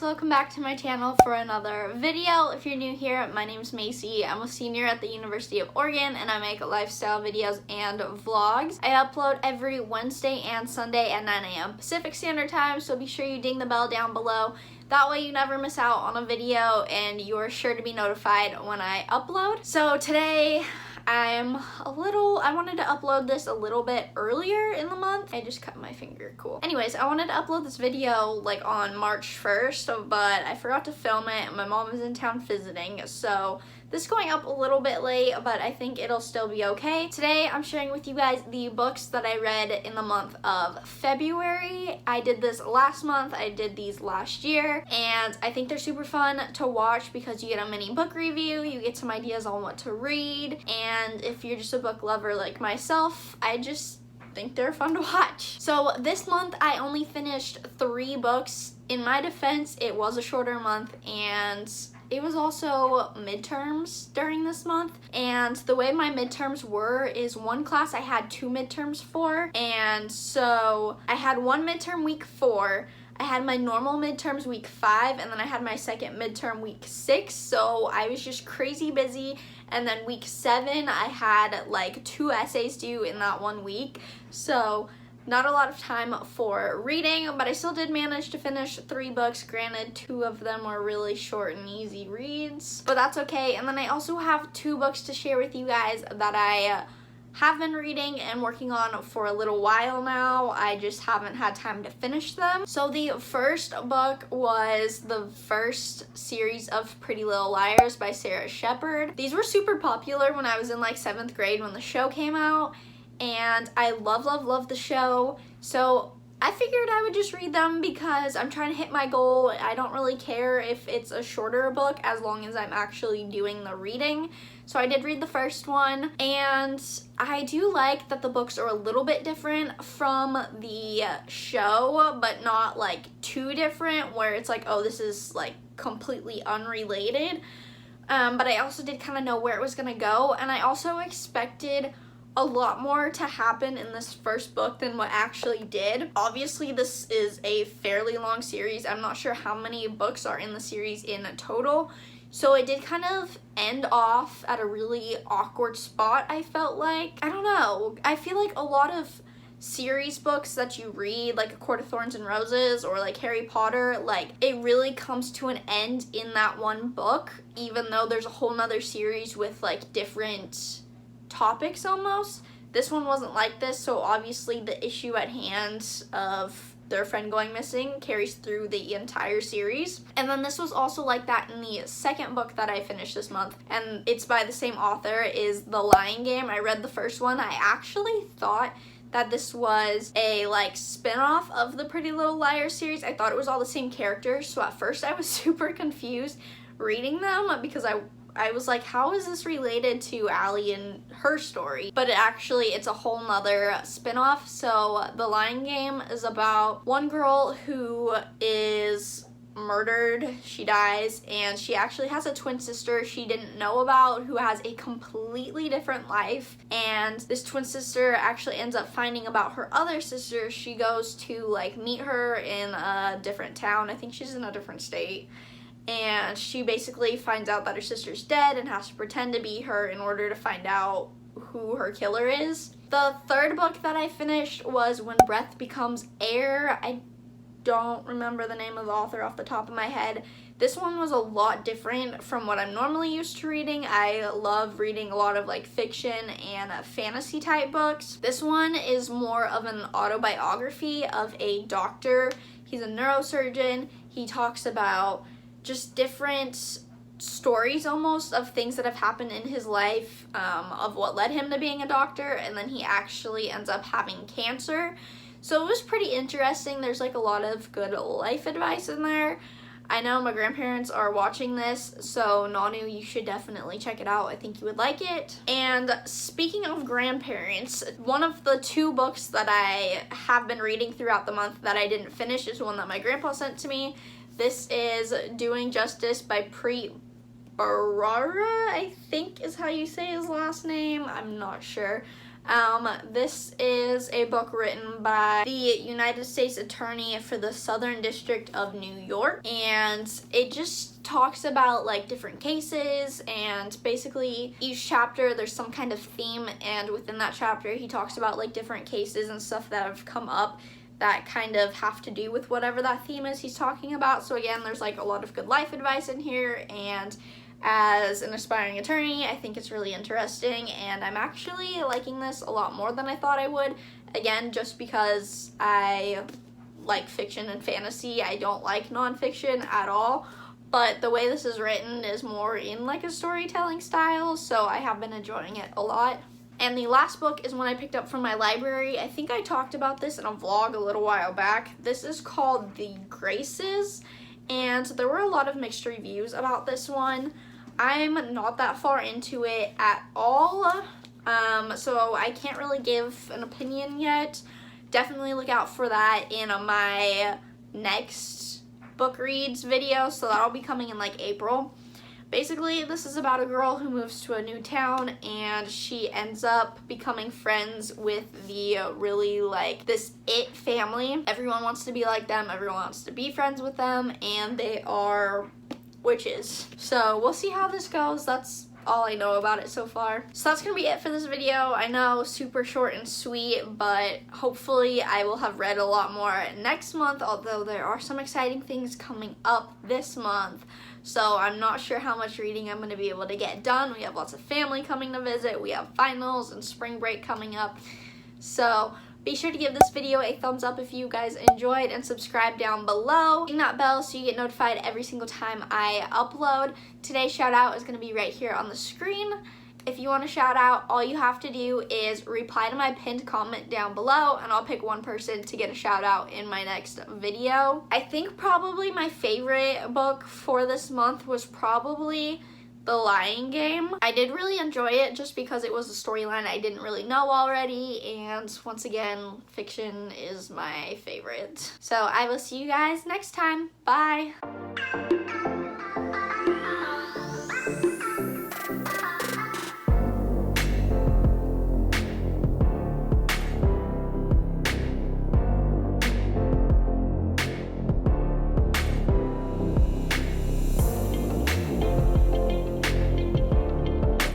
guys, welcome back to my channel for another video. If you're new here, my name's Macy. I'm a senior at the University of Oregon and I make lifestyle videos and vlogs. I upload every Wednesday and Sunday at 9 a.m. Pacific Standard Time, so be sure you ding the bell down below. That way you never miss out on a video and you're sure to be notified when I upload. So today, I wanted to upload this a little bit earlier in the month. I just cut my finger, cool. Anyways, I wanted to upload this video like on March 1st, but I forgot to film it. My mom is in town visiting, so this is going up a little bit late, but I think it'll still be okay. Today, I'm sharing with you guys the books that I read in the month of February. I did this last month, I did these last year, and I think they're super fun to watch because you get a mini book review, you get some ideas on what to read, and if you're just a book lover like myself, I just think they're fun to watch. So this month, I only finished 3 books. In my defense, it was a shorter month, and it was also midterms during this month, and the way my midterms were is one class I had 2 midterms for, and so I had one midterm week 4, I had my normal midterms week 5, and then I had my second midterm week 6, so I was just crazy busy. And then week 7 I had like 2 essays due in that 1 week, so not a lot of time for reading, but I still did manage to finish 3 books. Granted, 2 of them were really short and easy reads, but that's okay. And then I also have 2 books to share with you guys that I have been reading and working on for a little while now. I just haven't had time to finish them. So the first book was the first series of Pretty Little Liars by Sarah Shepard. These were super popular when I was in like 7th grade when the show came out, and I love the show, so I figured I would just read them because I'm trying to hit my goal. I don't really care if it's a shorter book as long as I'm actually doing the reading. So I did read the first one, and I do like that the books are a little bit different from the show, but not like too different where it's like, oh, this is like completely unrelated. But I also did kind of know where it was gonna go, and I also expected a lot more to happen in this first book than what actually did. Obviously, this is a fairly long series. I'm not sure how many books are in the series in total. So it did kind of end off at a really awkward spot, I felt like. I don't know. I feel like a lot of series books that you read, like A Court of Thorns and Roses or like Harry Potter, like it really comes to an end in that one book, even though there's a whole nother series with like different topics almost. This one wasn't like this, so obviously the issue at hand of their friend going missing carries through the entire series. And then this was also like that in the second book that I finished this month, and it's by the same author, is The Lying Game. I read the first one. I actually thought that this was a like spin-off of the Pretty Little Liars series. I thought it was all the same characters, so at first I was super confused reading them because I was like, how is this related to Allie and her story? But it's a whole nother spin-off. So The Lying Game is about one girl who is murdered, she dies, and she actually has a twin sister she didn't know about who has a completely different life, and this twin sister actually ends up finding about her other sister. She goes to like meet her in a different town. I think she's in a different state. And she basically finds out that her sister's dead and has to pretend to be her in order to find out who her killer is. The third book that I finished was When Breath Becomes Air. I don't remember the name of the author off the top of my head. This one was a lot different from what I'm normally used to reading. I love reading a lot of like fiction and fantasy type books. This one is more of an autobiography of a doctor. He's a neurosurgeon. He talks about just different stories almost of things that have happened in his life, of what led him to being a doctor, and then he actually ends up having cancer. So it was pretty interesting. There's like a lot of good life advice in there. I know my grandparents are watching this, so Nanu, you should definitely check it out. I think you would like it. And speaking of grandparents, one of the 2 books that I have been reading throughout the month that I didn't finish is one that my grandpa sent to me. This is Doing Justice by Preet Bharara, I think is how you say his last name. I'm not sure. This is a book written by the United States Attorney for the Southern District of New York, and it just talks about like different cases, and basically each chapter there's some kind of theme, and within that chapter he talks about like different cases and stuff that have come up that kind of have to do with whatever that theme is he's talking about. So again, there's like a lot of good life advice in here, and as an aspiring attorney, I think it's really interesting, and I'm actually liking this a lot more than I thought I would. Again, just because I like fiction and fantasy. I don't like nonfiction at all, but the way this is written is more in like a storytelling style, so I have been enjoying it a lot. And the last book is one I picked up from my library. I think I talked about this in a vlog a little while back. This is called The Graces, and there were a lot of mixed reviews about this one. I'm not that far into it at all, so I can't really give an opinion yet. Definitely look out for that in my next book reads video, so that'll be coming in like April. Basically, this is about a girl who moves to a new town, and she ends up becoming friends with the really like this it family. Everyone wants to be like them, everyone wants to be friends with them, and they are witches. So we'll see how this goes. That's all I know about it so far. So that's gonna be it for this video. I know, super short and sweet, but hopefully I will have read a lot more next month, although there are some exciting things coming up this month. So I'm not sure how much reading I'm going to be able to get done. We have lots of family coming to visit. We have finals and spring break coming up. So be sure to give this video a thumbs up if you guys enjoyed, and subscribe down below. Ring that bell so you get notified every single time I upload. Today's shout out is going to be right here on the screen. If you want to shout out, all you have to do is reply to my pinned comment down below, and I'll pick one person to get a shout out in my next video. I think probably my favorite book for this month was probably The Lying Game. I did really enjoy it just because it was a storyline I didn't really know already, and once again, fiction is my favorite. So I will see you guys next time. Bye!